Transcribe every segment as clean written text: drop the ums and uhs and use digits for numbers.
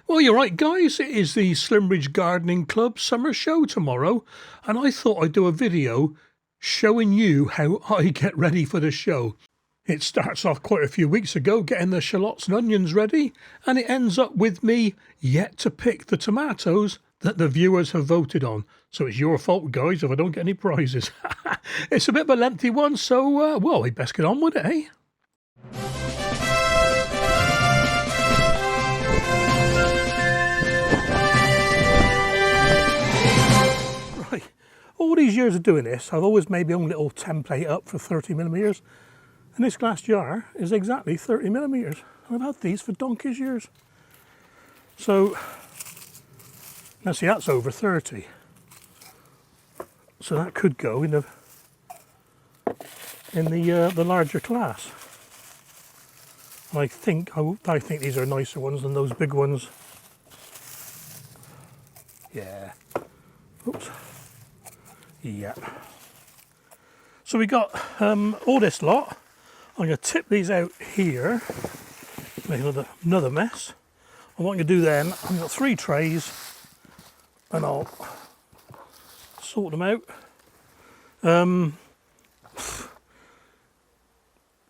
Well, you're right, guys. It is the Slimbridge Gardening Club summer show tomorrow, and I thought I'd do a video showing you how I get ready for the show. It starts off quite a few weeks ago getting the shallots and onions ready, and it ends up with me yet to pick the tomatoes that the viewers have voted on. So it's your fault, guys, if I don't get any prizes. It's a bit of a lengthy one, so, well, we best get on with it, eh? All these years of doing this, I've always made my own little template up for 30mm, and this glass jar is exactly 30mm. I've had these for donkey's years. So, now see, that's over 30. So that could go in the larger class. I think these are nicer ones than those big ones. Yeah. Oops. Yeah. So we got all this lot. I'm going to tip these out here, make another mess. And what I'm going to do then, I've got 3 trays, and I'll sort them out.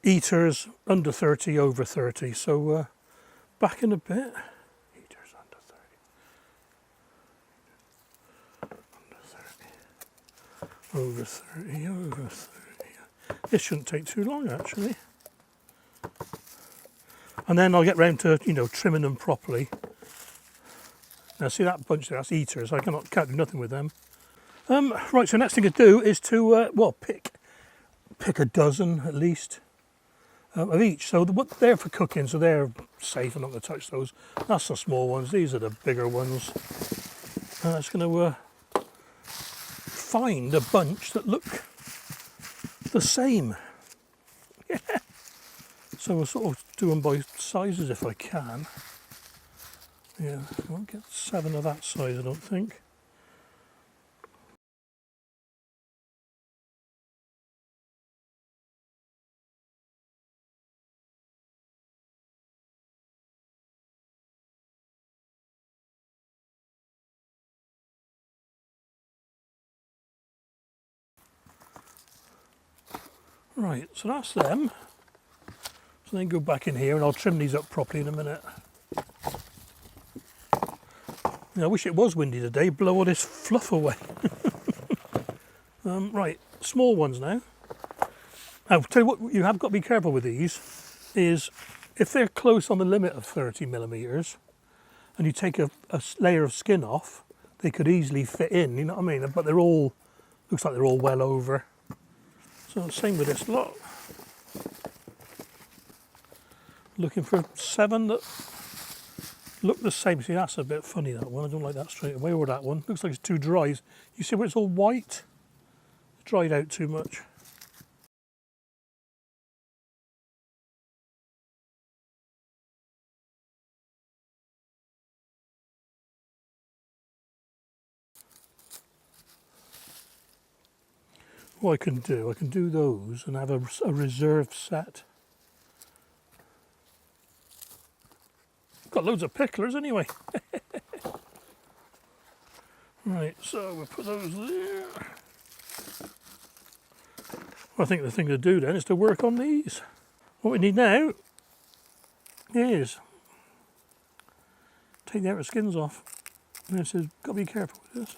Eaters under 30, over 30. So back in a bit. Over 30, over 30. This shouldn't take too long, actually. And then I'll get round to, trimming them properly. Now, see that bunch there? That's eaters. I can't do nothing with them. Right, so next thing to do is to, pick a dozen at least of each. So they're for cooking, so they're safe. I'm not going to touch those. That's the small ones. These are the bigger ones. I'm just going to find a bunch that look the same. Yeah. So we'll sort of do them by sizes if I can. Yeah, I won't get 7 of that size, I don't think. Right, so that's them. So then go back in here and I'll trim these up properly in a minute. I wish it was windy today, blow all this fluff away. Right, small ones now. I'll tell you what you have got to be careful with these is if they're close on the limit of 30mm and you take a layer of skin off, they could easily fit in, you know what I mean? But looks like they're all well over. So same with this lot. Looking for 7 that look the same. See, that's a bit funny, that one. I don't like that straight away, or that one. Looks like it's too dry. You see where it's all white? It's dried out too much. What I can do those and have a reserve set. Got loads of picklers anyway. Right, so we'll put those there. Well, I think the thing to do then is to work on these. What we need now is take the outer skins off. And it says, got to be careful with this.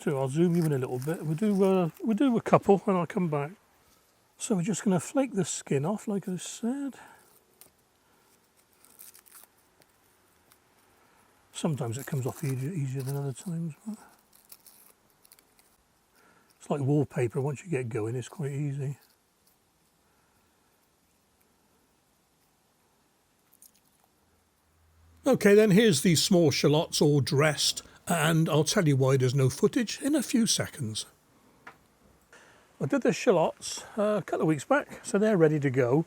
I'll zoom you in a little bit. We'll do a couple and I'll come back. So we're just going to flake the skin off, like I said. Sometimes it comes off easier than other times. It's like wallpaper. Once you get going, it's quite easy. Okay, then here's the small shallots all dressed, and I'll tell you why there's no footage in a few seconds. I did the shallots a couple of weeks back, so they're ready to go.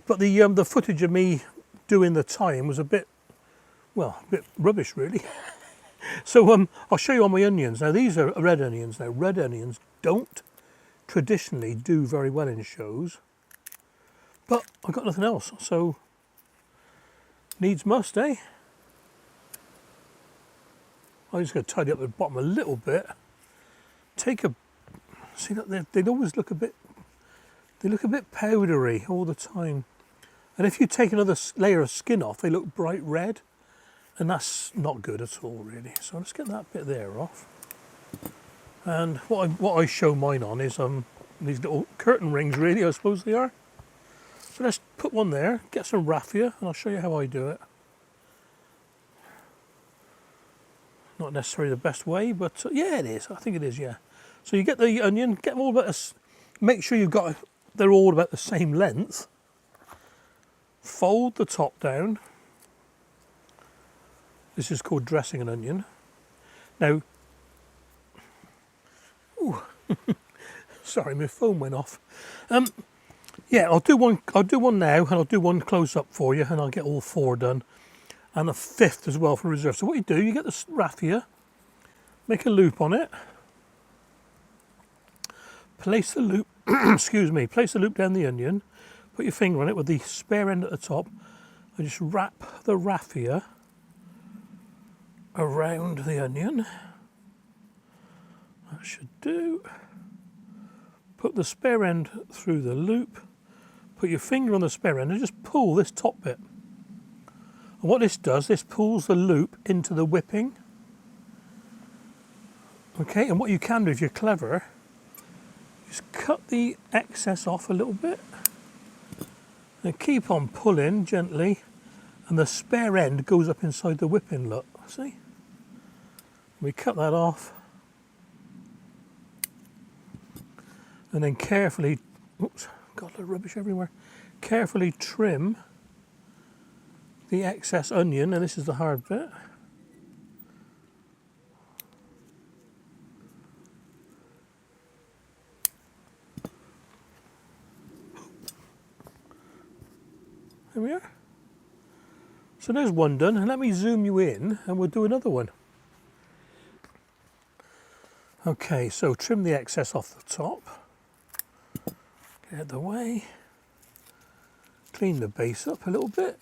But the footage of me doing the tying was a bit rubbish really. So I'll show you on my onions. Now these are red onions. Now red onions don't traditionally do very well in shows. But I've got nothing else, so needs must, eh? I'm just going to tidy up the bottom a little bit. Take a, see that they always look a bit, they look a bit powdery all the time. And if you take another layer of skin off, they look bright red, and that's not good at all, really. So let's get that bit there off. And what I show mine on is these little curtain rings, really, I suppose they are. So let's put one there, get some raffia, and I'll show you how I do it. Not necessarily the best way, but yeah, it is. I think it is, yeah. So you get the onion, get them all about, make sure they're all about the same length. Fold the top down. This is called dressing an onion. Now, ooh, sorry, my phone went off. Yeah, I'll do one now, and I'll do one close up for you, and I'll get all 4 done. And a 5th as well for reserve. So what you do, you get the raffia, make a loop on it, place the loop, excuse me, place the loop down the onion, put your finger on it with the spare end at the top, and just wrap the raffia around the onion. That should do. Put the spare end through the loop, put your finger on the spare end and just pull this top bit. And what this does, this pulls the loop into the whipping. Okay, and what you can do if you're clever, just cut the excess off a little bit and keep on pulling gently, and the spare end goes up inside the whipping, look, see? We cut that off and then carefully, oops, got a little rubbish everywhere, carefully trim the excess onion, and this is the hard bit. There we are. So there's one done, and let me zoom you in and we'll do another one. Okay, so trim the excess off the top, get out of the way, clean the base up a little bit.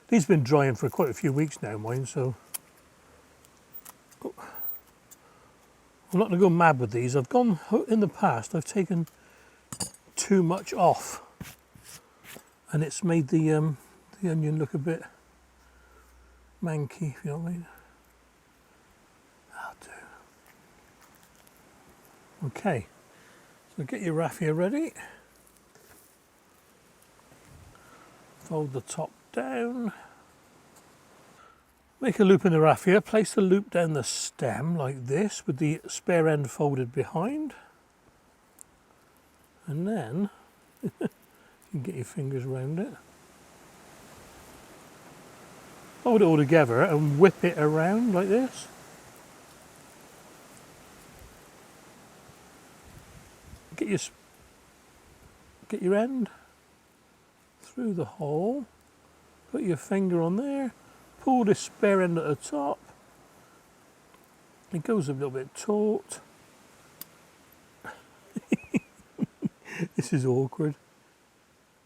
These have been drying for quite a few weeks now, mine, so I'm not going to go mad with these. I've gone, in the past, I've taken too much off, and it's made the onion look a bit manky, if you know what I mean. That'll do. Okay, so get your raffia ready. Fold the top down. Make a loop in the raffia, place the loop down the stem like this with the spare end folded behind. And then you can get your fingers around it. Hold it all together and whip it around like this. Get your end through the hole, put your finger on there, pull the spare end at the top. It goes a little bit taut. This is awkward.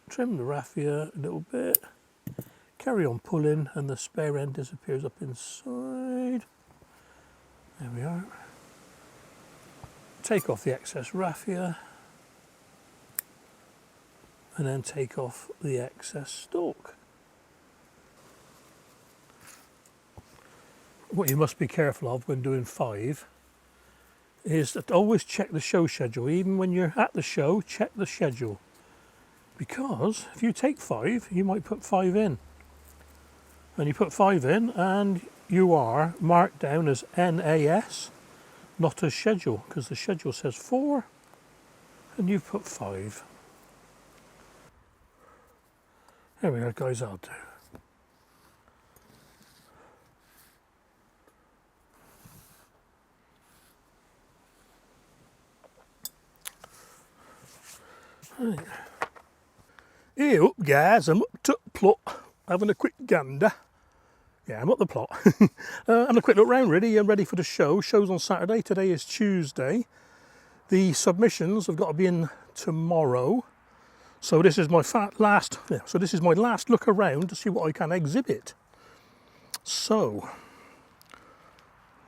Trim the raffia a little bit, carry on pulling, and the spare end disappears up inside. There we are. Take off the excess raffia, and then take off the excess stalk. What you must be careful of when doing 5 is that always check the show schedule. Even when you're at the show, check the schedule. Because if you take 5, you might put 5 in. And you put 5 in and you are marked down as NAS, not as schedule, because the schedule says 4 and you've put 5. There we are, guys, I'll do. Right. Hey up, guys, I'm up to the plot, having a quick gander. Yeah, I'm up the plot. Having a quick look round, really. I'm ready for the show. Show's on Saturday. Today is Tuesday. The submissions have got to be in tomorrow. So this is my last look around to see what I can exhibit. So,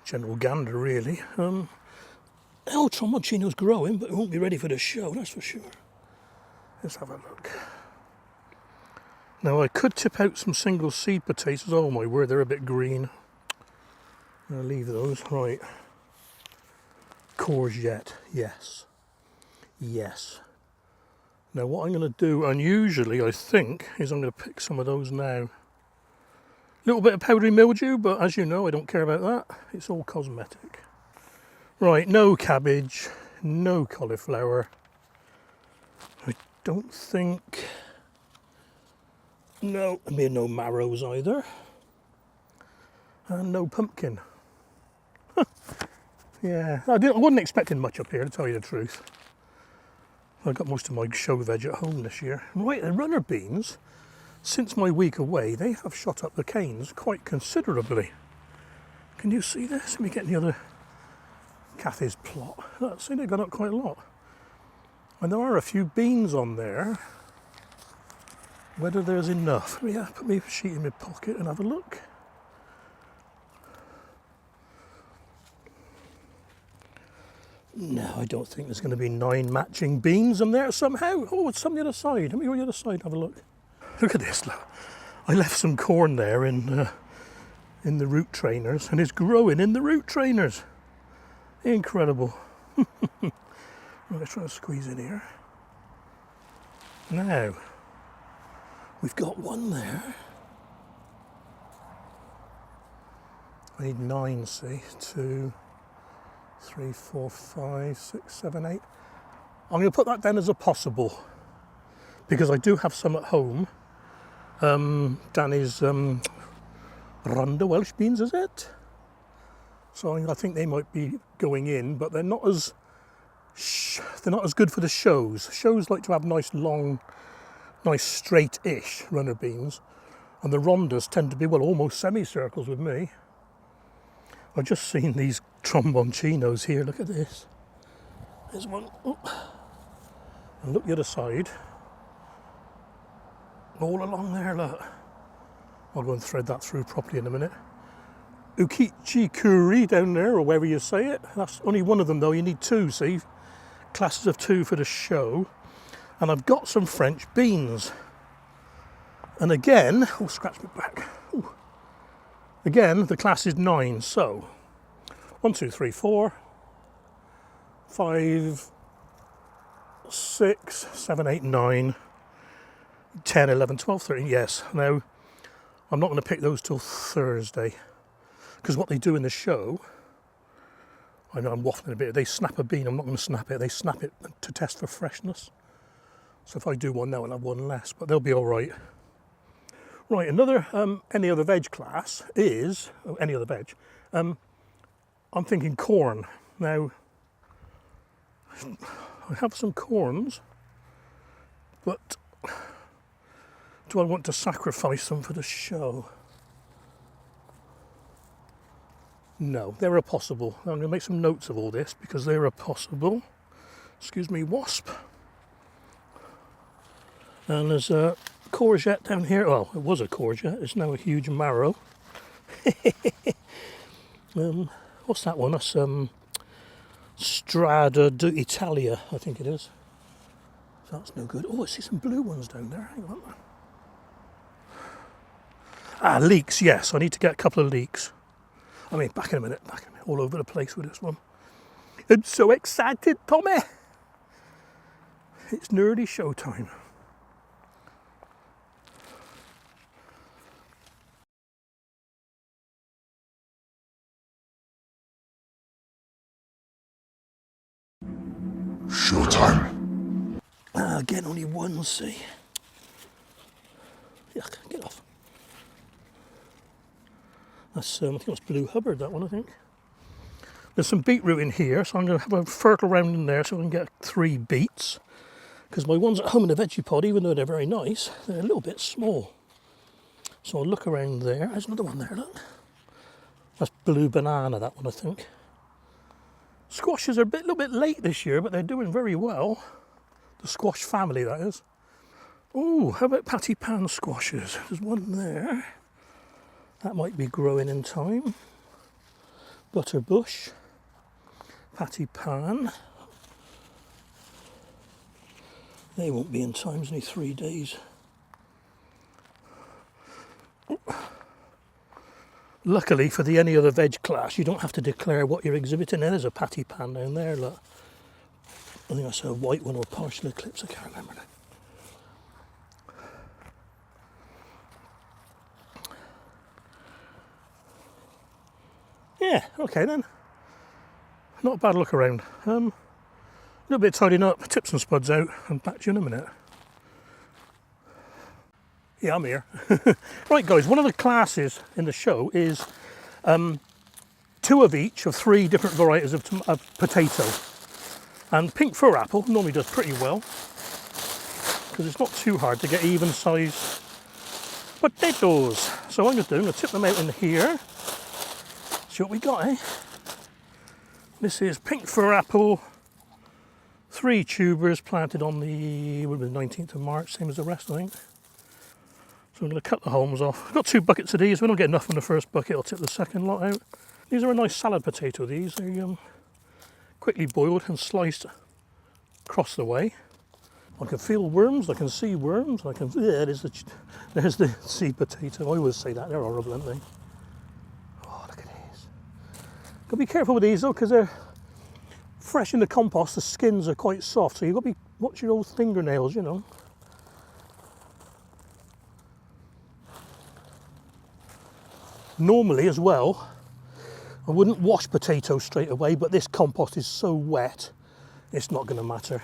general gander really. El Tromboncino's growing, but it won't be ready for the show, that's for sure. Let's have a look. Now I could tip out some single seed potatoes. Oh my word, they're a bit green. I'll leave those. Right. Courgette, yes. Yes. Now what I'm going to do, unusually I think, is I'm going to pick some of those now. A little bit of powdery mildew, but as you know, I don't care about that. It's all cosmetic. Right, no cabbage, no cauliflower. I don't think... No, I mean no marrows either. And no pumpkin. Yeah, I wasn't expecting much up here, to tell you the truth. I got most of my show veg at home this year. Right, the runner beans, since my week away, they have shot up the canes quite considerably. Can you see this? Let me get the other Kathy's plot. Look, see, they've gone up quite a lot. And there are a few beans on there. Whether there's enough. Let me put my sheet in my pocket and have a look. No, I don't think there's going to be 9 matching beans in there somehow. Oh, it's on the other side. Let me go to the other side and have a look. Look at this, look. I left some corn there in the root trainers, and it's growing in the root trainers. Incredible. Right, let's try to squeeze in here. Now, we've got one there. I need 9, see, 2, 3, 4, 5, 6, 7, 8. I'm going to put that down as a possible because I do have some at home. Danny's Rhondda Welsh beans, is it? So I think they might be going in, but they're not as good for the shows. Shows like to have nice long, nice straight-ish runner beans, and the Rhonddas tend to be, well, almost semicircles with me. I've just seen these tromboncinos here. Look at this. There's one. Oh. And look the other side. All along there, look. I'll go and thread that through properly in a minute. Ukichi-kuri down there, or wherever you say it. That's only one of them though, you need 2, see? Classes of 2 for the show. And I've got some French beans. And again, oh, scratch my back. Ooh. Again, the class is 9, so 1, 2, 3, 4, 5, 6, 7, 8, 9, 10, 11, 12, 13, yes. Now, I'm not going to pick those till Thursday, because what they do in the show, I know I'm waffling a bit, they snap a bean, I'm not going to snap it, they snap it to test for freshness. So if I do one now, I'll have one less, but they'll be all right. Right, another any other veg class is, any other veg, I'm thinking corn. Now, I have some corns, but do I want to sacrifice them for the show? No, they're a possible. I'm going to make some notes of all this because they're a possible. Excuse me, wasp. And there's a courgette down here. Well, it was a courgette. It's now a huge marrow. What's that one? That's Strada d'Italia, I think it is. So that's no good. Oh, I see some blue ones down there. Hang on. Ah, leeks. Yes, I need to get a couple of leeks. I mean, back in a minute. All over the place with this one. I'm so excited, Tommy. It's nerdy showtime. Showtime. Again, only one, see. Yuck, get off. That's, I think that's Blue Hubbard, that one, I think. There's some beetroot in here, so I'm going to have a fertile around in there so I can get 3 beets. Because my ones at home in the veggie pod, even though they're very nice, they're a little bit small. So I'll look around there. There's another one there, look. That's Blue Banana, that one, I think. Squashes are a little bit late this year, but they're doing very well. The squash family, that is. Oh, how about patty pan squashes? There's one there. That might be growing in time. Butterbush. Patty pan. They won't be in time, it's only 3 days. Luckily for the any other veg class, you don't have to declare what you're exhibiting. There's a patty pan down there, look. I think that's a white one or partial eclipse, I can't remember now. Yeah, okay then. Not a bad look around. A little bit tidying up, tip some spuds out, and back to you in a minute. Yeah, I'm here. Right guys, one of the classes in the show is 2 of each of 3 different varieties of potato. And pink fir apple normally does pretty well, because it's not too hard to get even sized potatoes. So what I'm going to do, I'm going to tip them out in here. See what we got, eh? This is pink fir apple, 3 tubers planted on the 19th of March, same as the rest I think. So I'm going to cut the hulls off. I've got 2 buckets of these. We don't get enough from the first bucket, I'll tip the second lot out. These are a nice salad potato, these. They're quickly boiled and sliced across the way. I can feel worms, I can see worms, I can, yeah, there's the seed potato. I always say that, they're horrible, aren't they? Oh, look at these. Got to be careful with these though, because they're fresh in the compost, the skins are quite soft, so you've got to watch your old fingernails, you know. Normally as well, I wouldn't wash potatoes straight away, but this compost is so wet, it's not going to matter.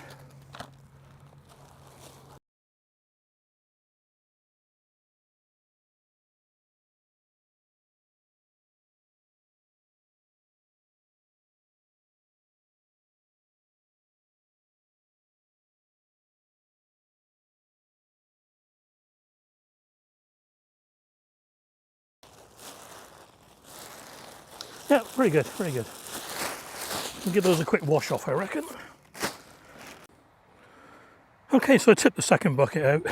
Yeah, very good, very good. We'll give those a quick wash off, I reckon. Okay, so I tipped the second bucket out.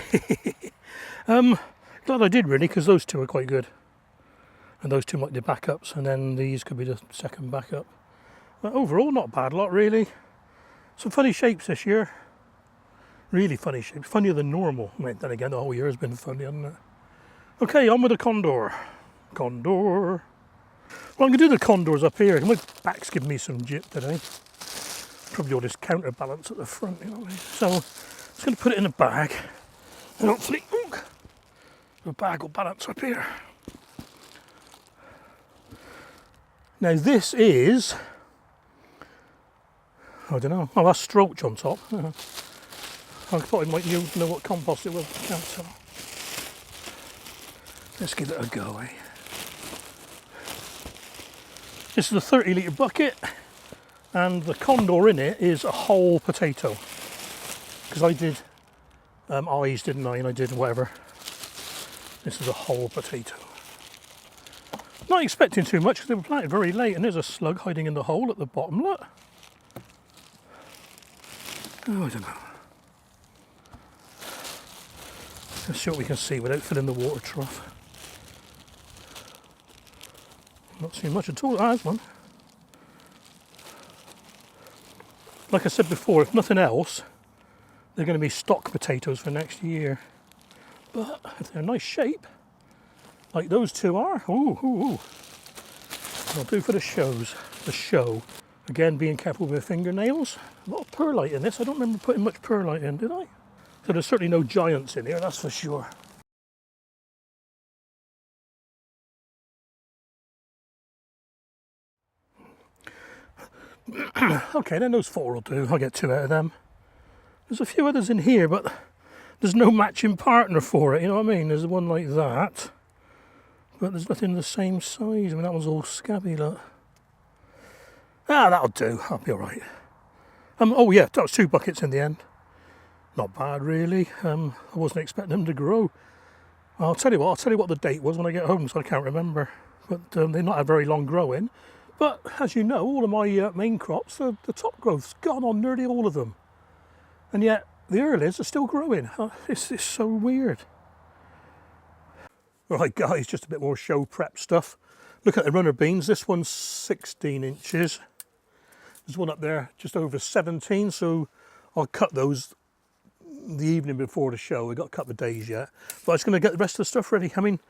Glad I did really, because those 2 are quite good. And those 2 might be backups, and then these could be the second backup. But overall, not a bad lot really. Some funny shapes this year. Really funny shapes, funnier than normal. I mean, then again, the whole year has been funny, hasn't it? Okay, on with the condor. Condor. Well, I'm going to do the condors up here. My back's giving me some jip today. Probably all this counterbalance at the front, you know what I mean? So I'm just going to put it in a bag. And hopefully, the bag will balance up here. Now this is, I don't know, oh that's stroach on top. I thought I might know what compost it was. Can't tell. Let's give it a go, eh? This is a 30 litre bucket, and the condor in it is a whole potato. Because I did eyes, didn't I? And I did whatever. This is a whole potato. Not expecting too much because they were planted very late, and there's a slug hiding in the hole at the bottom. Look. Oh, I don't know. Let's see what we can see without filling the water trough. Not seeing much at all. Ah, there's one. Like I said before, if nothing else, they're going to be stock potatoes for next year. But if they're a nice shape, like those 2 are, ooh. I'll do for the shows. The show. Again, being careful with fingernails. A lot of perlite in this. I don't remember putting much perlite in, did I? So there's certainly no giants in here, that's for sure. Okay, then those 4 will do. I'll get 2 out of them. There's a few others in here, but there's no matching partner for it, you know what I mean? There's one like that, but there's nothing the same size. I mean, that one's all scabby, look. Ah, that'll do. I'll be all right. Oh yeah, that was 2 buckets in the end. Not bad, really. I wasn't expecting them to grow. I'll tell you what the date was when I get home, so I can't remember. But they're not a very long growing. But as you know, all of my main crops, the top growth's gone on nearly all of them. And yet, the earlies are still growing. Oh, this is so weird. Right guys, just a bit more show prep stuff. Look at the runner beans. This one's 16 inches. There's one up there just over 17, so I'll cut those the evening before the show. We've got a couple of days yet, but I was going to get the rest of the stuff ready. I mean,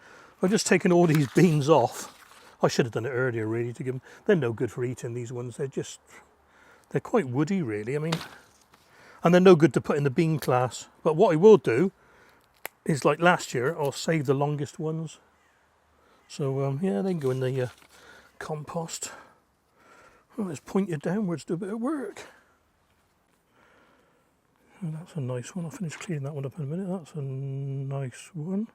I've just taken all these beans off. I should have done it earlier really to give them. They're no good for eating, these ones. They're quite woody really. I mean, and they're no good to put in the bean class. But what I will do is, like last year, I'll save the longest ones. So yeah, they can go in the compost. Well, let's point it downwards, do a bit of work. Oh, that's a nice one. I'll finish cleaning that one up in a minute. That's a nice one.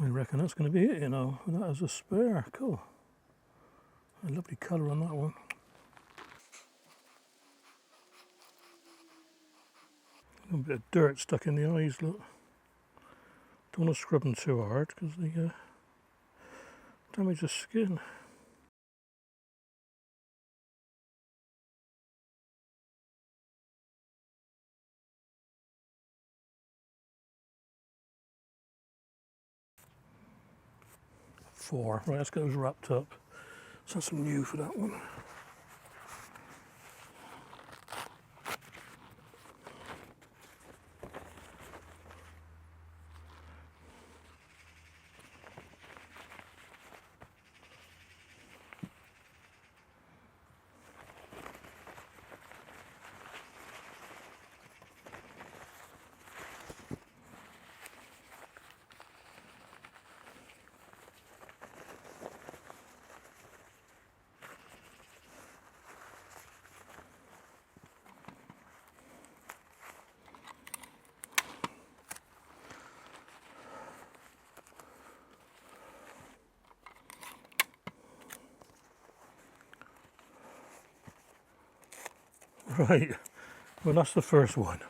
I reckon that's going to be it, you know. That is a spare. Cool. A lovely colour on that one. A bit of dirt stuck in the eyes, look. Don't want to scrub them too hard because they damage the skin. Four. Right, let's get those wrapped up. So some new for that one. Right, well that's the first one.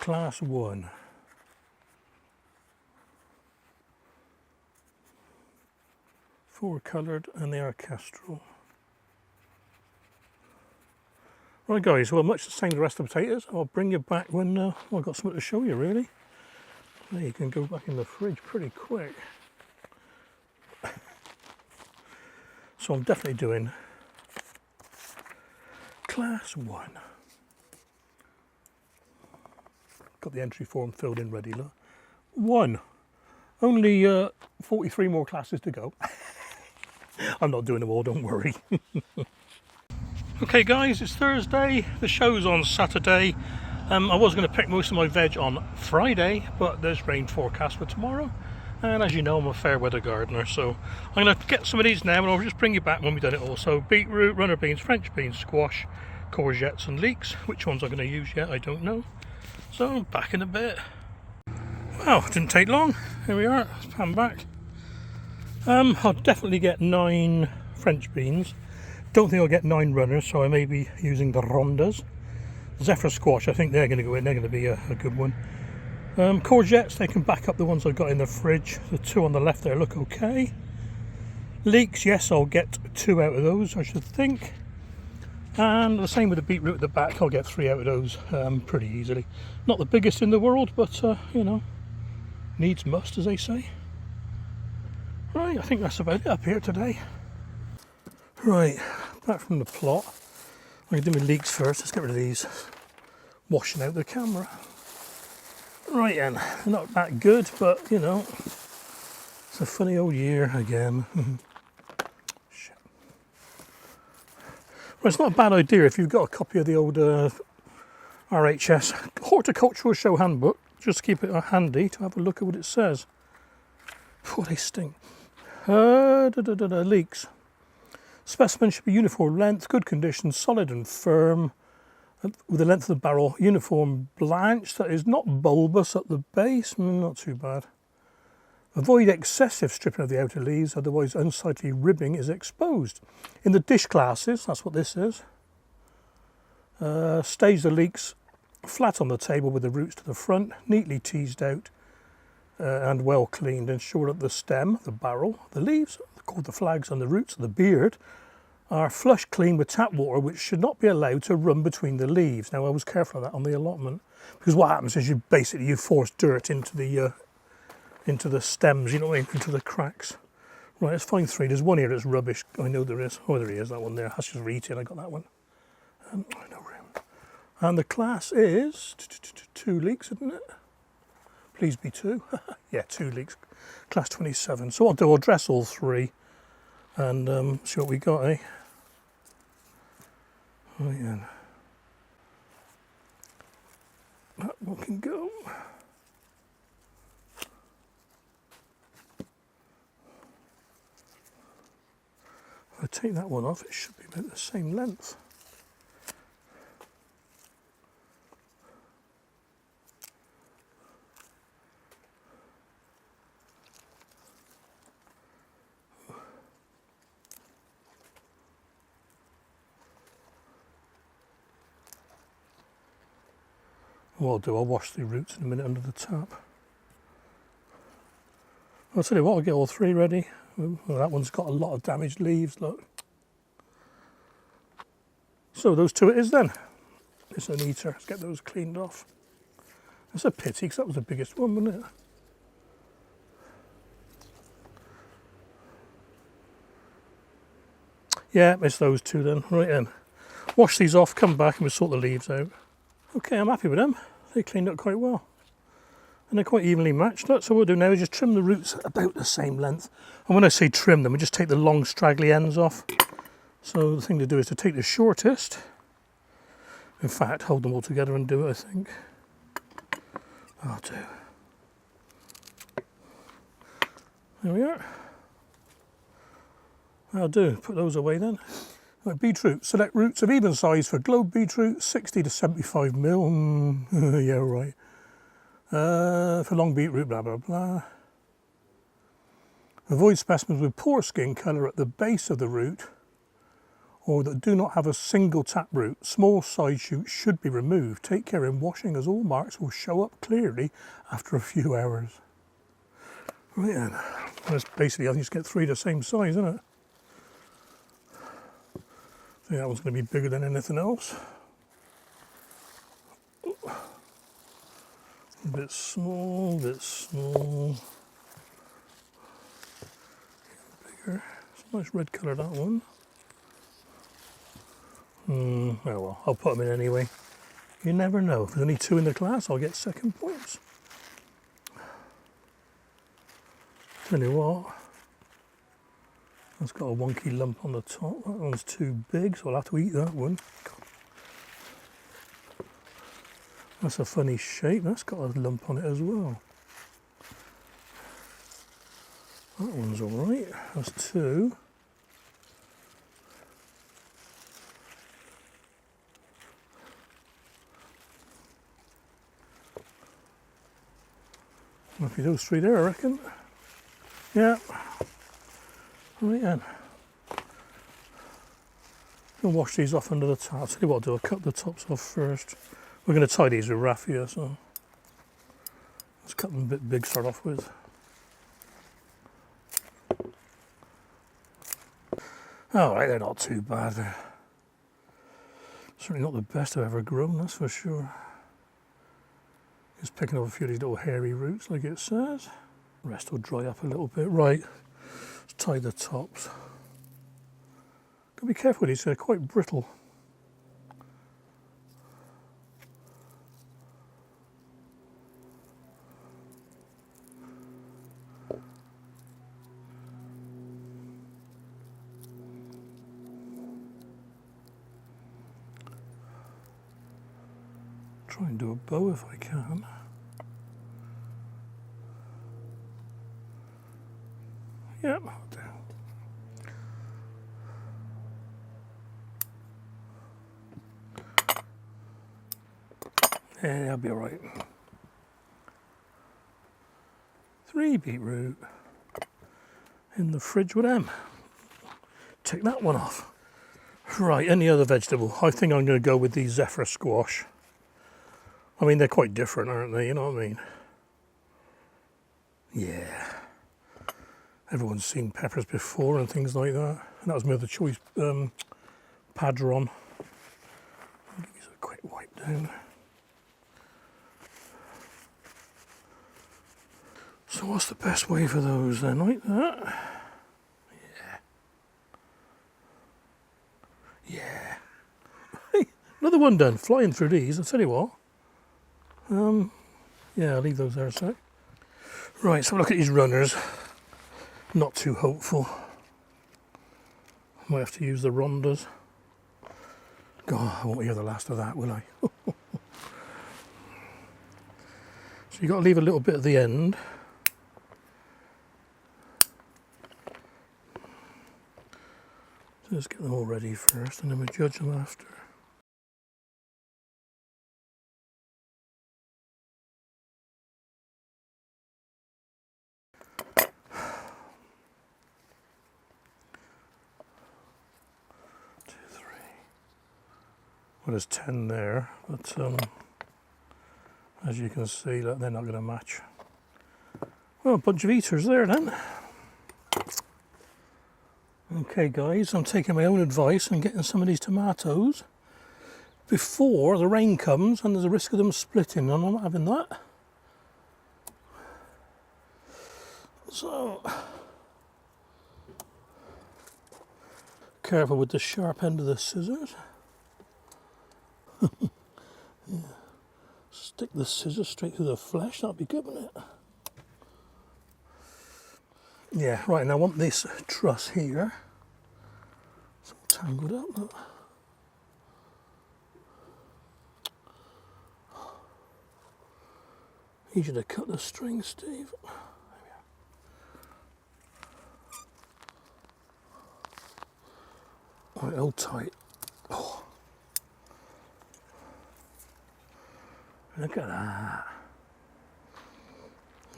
Class 1. Four coloured and they are kestrel. Right guys, well much the same as the rest of the potatoes. I'll bring you back when I've got something to show you really. There, you can go back in the fridge pretty quick. So I'm definitely doing Class 1. Got the entry form filled in ready, look. 1. Only 43 more classes to go. I'm not doing them all, don't worry. Okay guys, it's Thursday, the show's on Saturday. I was going to pick most of my veg on Friday, but there's rain forecast for tomorrow. And as you know, I'm a fair weather gardener, so I'm going to get some of these now and I'll just bring you back when we've done it all. So beetroot, runner beans, French beans, squash, courgettes and leeks. Which ones I'm going to use yet, I don't know. So back in a bit. Well, it didn't take long. Here we are, let's pan back. I'll definitely get 9 French beans. Don't think I'll get 9 runners, so I may be using the Rhonddas. Zepher squash, I think they're going to go in, they're going to be a good one. Courgettes, they can back up the ones I've got in the fridge. The 2 on the left there look okay. Leeks, yes, I'll get 2 out of those, I should think. And the same with the beetroot at the back, I'll get 3 out of those pretty easily. Not the biggest in the world, but you know, needs must, as they say. Right, I think that's about it up here today. Right, back from the plot. I'm going to do my leeks first. Let's get rid of these. Washing out the camera. Right then, not that good, but you know, it's a funny old year again. Shit. Well, it's not a bad idea if you've got a copy of the old RHS Horticultural Show Handbook. Just keep it handy to have a look at what it says. Oh, they stink. Leeks. Specimen should be uniform length, good condition, solid and firm, with the length of the barrel uniform blanched, that is not bulbous at the base, not too bad. Avoid excessive stripping of the outer leaves, otherwise unsightly ribbing is exposed. In the dish classes, that's what this is, stage the leeks flat on the table with the roots to the front, neatly teased out and well cleaned. Ensure that the stem, the barrel, the leaves, called the flags, and the roots of the beard are flush clean with tap water, which should not be allowed to run between the leaves. Now I was careful of that on the allotment, because what happens is you force dirt into the stems, you know what I mean, into the cracks. Right, let's find 3. There's one here that's rubbish. I know there is. Oh, there he is, that one there. That's just retail. I got that one. No room. And the class is 2 Leeks, isn't it? Please be 2. Yeah, 2 Leeks. Class 27. So what I'll dress all 3 and see what we got, eh? Right then. That one can go. If I take that one off, it should be about the same length. What I'll do, I'll wash the roots in a minute under the tap. I'll tell you what, I'll get all 3 ready. Well, that one's got a lot of damaged leaves, look. So those 2 it is then. It's an eater, let's get those cleaned off. It's a pity, because that was the biggest one, wasn't it? Yeah, it's those 2 then, right then. Wash these off, come back and we'll sort the leaves out. Okay, I'm happy with them. They cleaned up quite well. And they're quite evenly matched up. So what we'll do now is just trim the roots about the same length. And when I say trim them, we just take the long straggly ends off. So the thing to do is to take the shortest. In fact, hold them all together and do it, I think. I'll do. There we are. I'll do. Put those away then. Right, beetroot. Select roots of even size for globe beetroot, 60 to 75 mil. Yeah, right. For long beetroot, blah, blah, blah. Avoid specimens with poor skin colour at the base of the root or that do not have a single tap root. Small side shoots should be removed. Take care in washing, as all marks will show up clearly after a few hours. Right then. That's basically, I think, just get 3 the same size, isn't it? I think that one's going to be bigger than anything else. A bit small, bigger. It's a nice red colour, that one. Oh well, I'll put them in anyway. You never know. If there's only 2 in the class, I'll get second points. Tell you what. That's got a wonky lump on the top. That one's too big, so I'll have to eat that one. That's a funny shape. That's got a lump on it as well. That one's all right. That's 2. Lucky those 3 there, I reckon. Yeah. Right then. I'll wash these off under the tap. I'll tell you what I'll do, I'll cut the tops off first. We're going to tie these with raffia, so let's cut them a bit big to start off with. Alright, they're not too bad. They're certainly not the best I've ever grown, that's for sure. Just picking up a few of these little hairy roots, like it says. The rest will dry up a little bit. Right, let's tie the tops. Gotta be careful with these, they're quite brittle. Try and do a bow if I can. Yep, I'll do. Yeah, I'll be all right. 3 beetroot in the fridge with them. Take that one off. Right, any other vegetable? I think I'm going to go with the Zepher squash. I mean, they're quite different, aren't they? You know what I mean? Yeah. Everyone's seen peppers before and things like that. And that was my other choice, Padron. I'll give you a quick wipe down. So what's the best way for those then? Like that? Yeah. Yeah. Hey, another one done. Flying through these, I'll tell you what. Yeah, I'll leave those there a sec. Right, so look at these runners. Not too hopeful. Might have to use the Rhonddas. God, I won't hear the last of that, will I? So you've got to leave a little bit at the end. So just get them all ready first and then we judge them after. Well, there's 10 there, but as you can see, they're not going to match. Well, a bunch of eaters there then. Okay guys, I'm taking my own advice and getting some of these tomatoes before the rain comes and there's a risk of them splitting, and I'm not having that. So, careful with the sharp end of the scissors. Yeah. Stick the scissors straight through the flesh, that'd be good, wouldn't it? Yeah, right, and I want this truss here. It's all tangled up, look. Need you to cut the string, Steve. Right, hold tight. Oh. Look at that.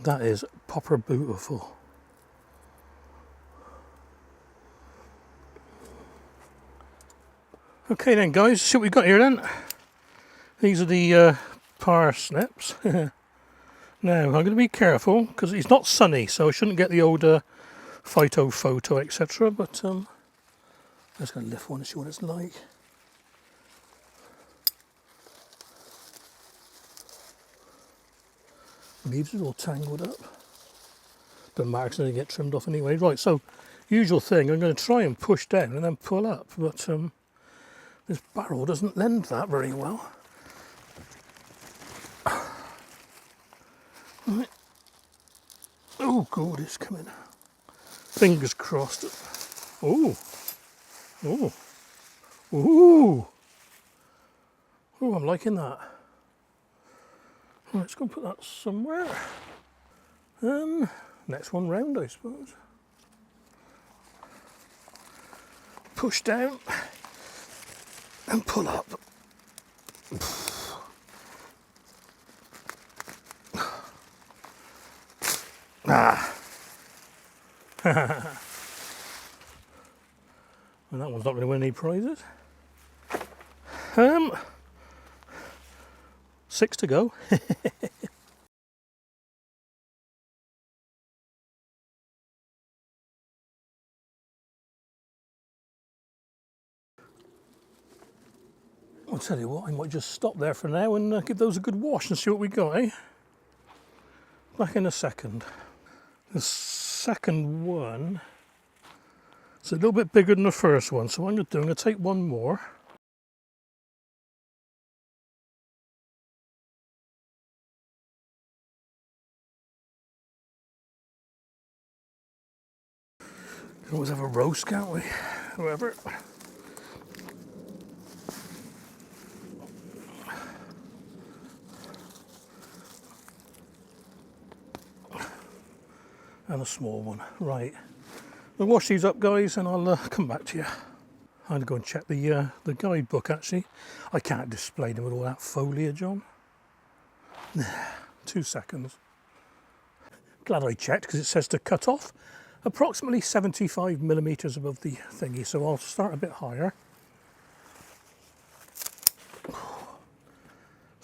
That is proper beautiful. Okay then guys, see what we've got here then. These are the parsnips. Now I'm going to be careful because it's not sunny, so I shouldn't get the old photo, etc. But I'm just going to lift one and see what it's like. Leaves are all tangled up. Doesn't matter, it's going to get trimmed off anyway. Right, so usual thing, I'm going to try and push down and then pull up, but this barrel doesn't lend that very well. Right. Oh God, it's coming. Fingers crossed. Oh, oh, ooh, oh! I'm liking that. Right, let's go put that somewhere. Next one round, I suppose. Push down and pull up. Ah. And that one's not going to win any prizes. 6 to go. I'll tell you what, I might just stop there for now and give those a good wash and see what we got, eh? Back in a second. The second one, it's a little bit bigger than the first one, so what I'm going to do, I'm going to take one more. We can always have a roast, can't we? Whoever. And a small one. Right. I'll wash these up, guys, and I'll come back to you. I'm going to go and check the guidebook, actually. I can't display them with all that foliage on. 2 seconds. Glad I checked, because it says to cut off approximately 75 millimeters above the thingy, so I'll start a bit higher.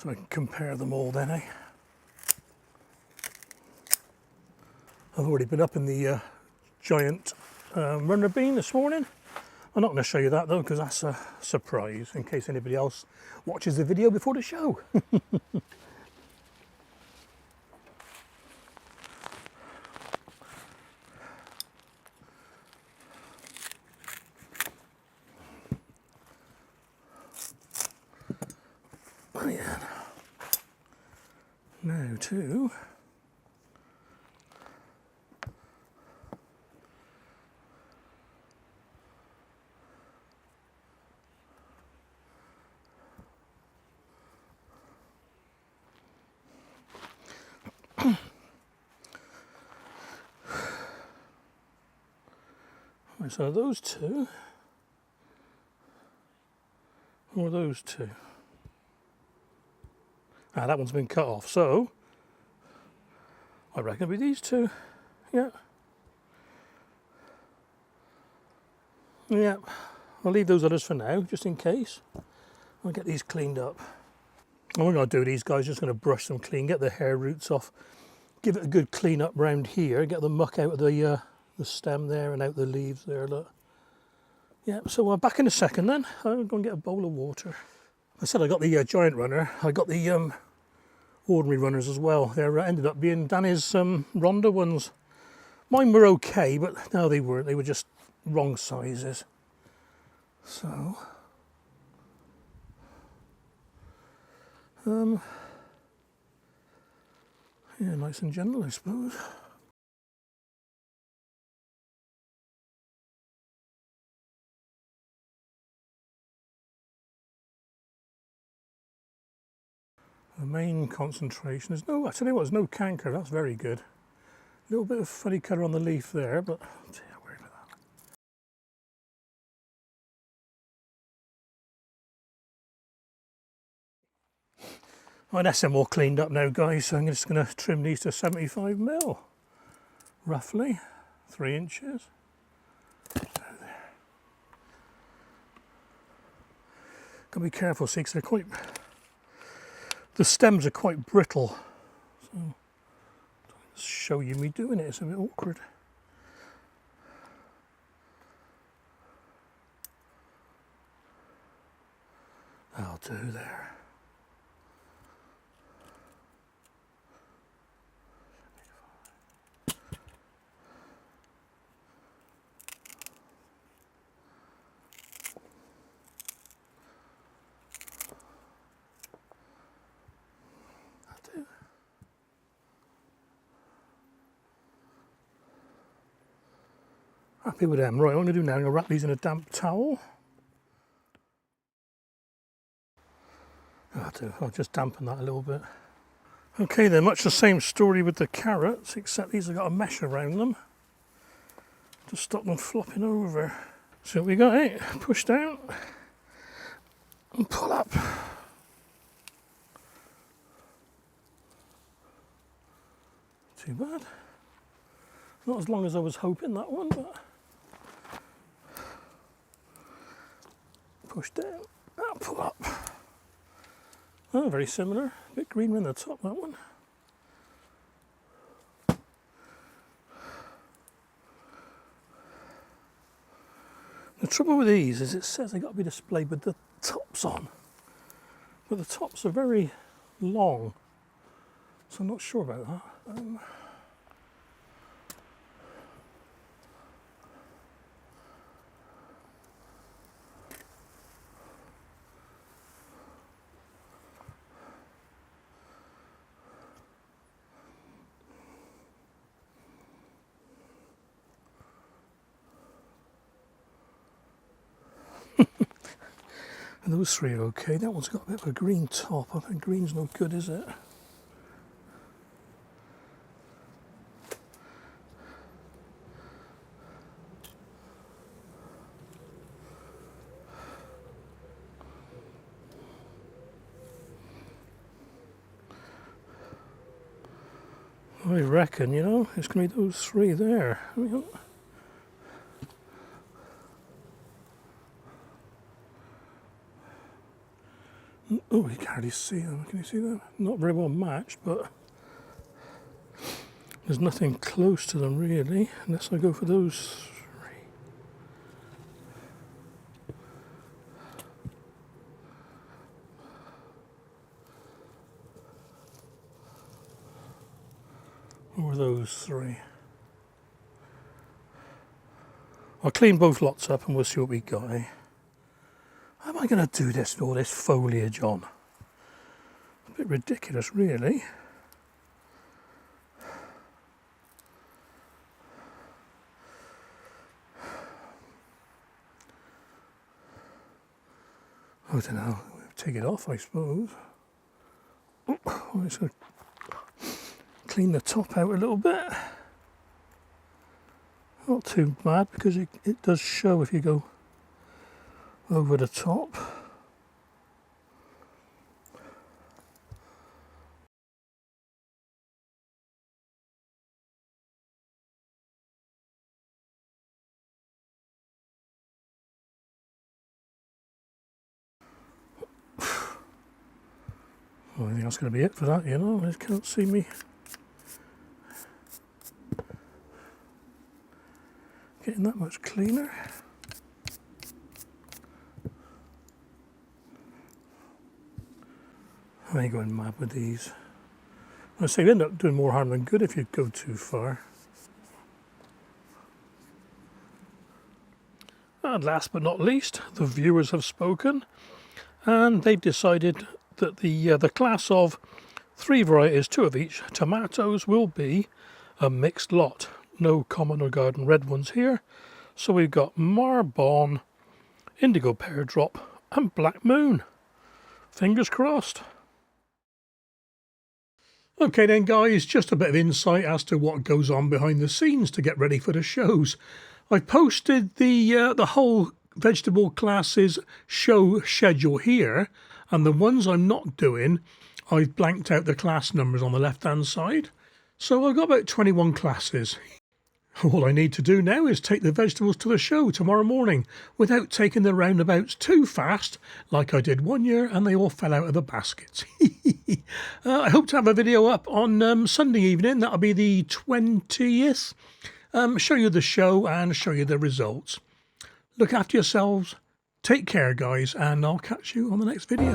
So I can compare them all then, eh? I've already been up in the giant runner bean this morning. I'm not going to show you that though, because that's a surprise in case anybody else watches the video before the show. Oh yeah. Now to so those two, or those two. Ah, that one's been cut off, so I reckon it'll be these two. Yeah. Yeah. I'll leave those others for now, just in case. I'll get these cleaned up. And what I'm going to do with these guys, just going to brush them clean, get the hair roots off, give it a good clean up round here, get the muck out of the stem there and out the leaves there, look. Yeah, so we're back in a second then. I'll go and get a bowl of water. I said I got the giant runner. I got the ordinary runners as well. They ended up being Danny's Rhondda ones. Mine were okay, but no, they weren't. They were just wrong sizes. So, yeah, nice and gentle, I suppose. The main concentration is no, I tell you what, there's no canker, that's very good. A little bit of funny colour on the leaf there, but I'll see how worry about that. Right, that's them all cleaned up now, guys, so I'm just going to trim these to 75mm, roughly, 3 inches. There. Got to be careful, see, because they're quite... The stems are quite brittle, so I'll show you me doing it, it's a bit awkward. That'll do there. Happy with them. Right, what I'm going to do now, I'm going to wrap these in a damp towel. I'll just dampen that a little bit. Okay then, much the same story with the carrots, except these have got a mesh around them to stop them flopping over. So what we got, it push down and pull up. Too bad. Not as long as I was hoping, that one, but push down and pull up. Oh, very similar. A bit greener in the top, that one. The trouble with these is it says they've got to be displayed with the tops on, but the tops are very long, so I'm not sure about that. And those three are okay. That one's got a bit of a green top. I think green's no good, is it? I reckon, you know, it's going to be those three there. Oh, you can hardly see them. Can you see them? Not very well matched, but there's nothing close to them really, unless I go for those three. Or those three. I'll clean both lots up and we'll see what we got, eh? How am I going to do this with all this foliage on? A bit ridiculous, really. I don't know. Take it off, I suppose. Oh, I'm just going to clean the top out a little bit. Not too bad because it does show if you go over the top. Well, I think that's going to be it for that, you know. I can't see me getting that much cleaner. I ain't going mad with these. I say you end up doing more harm than good if you go too far. And last but not least, the viewers have spoken, and they've decided that the class of 3 varieties, 2 of each, tomatoes will be a mixed lot. No common or garden red ones here. So we've got Marbonne, Indigo Pear Drop and Black Moon. Fingers crossed. Okay then guys, just a bit of insight as to what goes on behind the scenes to get ready for the shows. I posted the whole vegetable classes show schedule here, and the ones I'm not doing, I've blanked out the class numbers on the left hand side. So I've got about 21 classes. All I need to do now is take the vegetables to the show tomorrow morning without taking the roundabouts too fast like I did one year and they all fell out of the baskets. I hope to have a video up on Sunday evening, that'll be the 20th. Show you the show and show you the results. Look after yourselves, take care guys, and I'll catch you on the next video.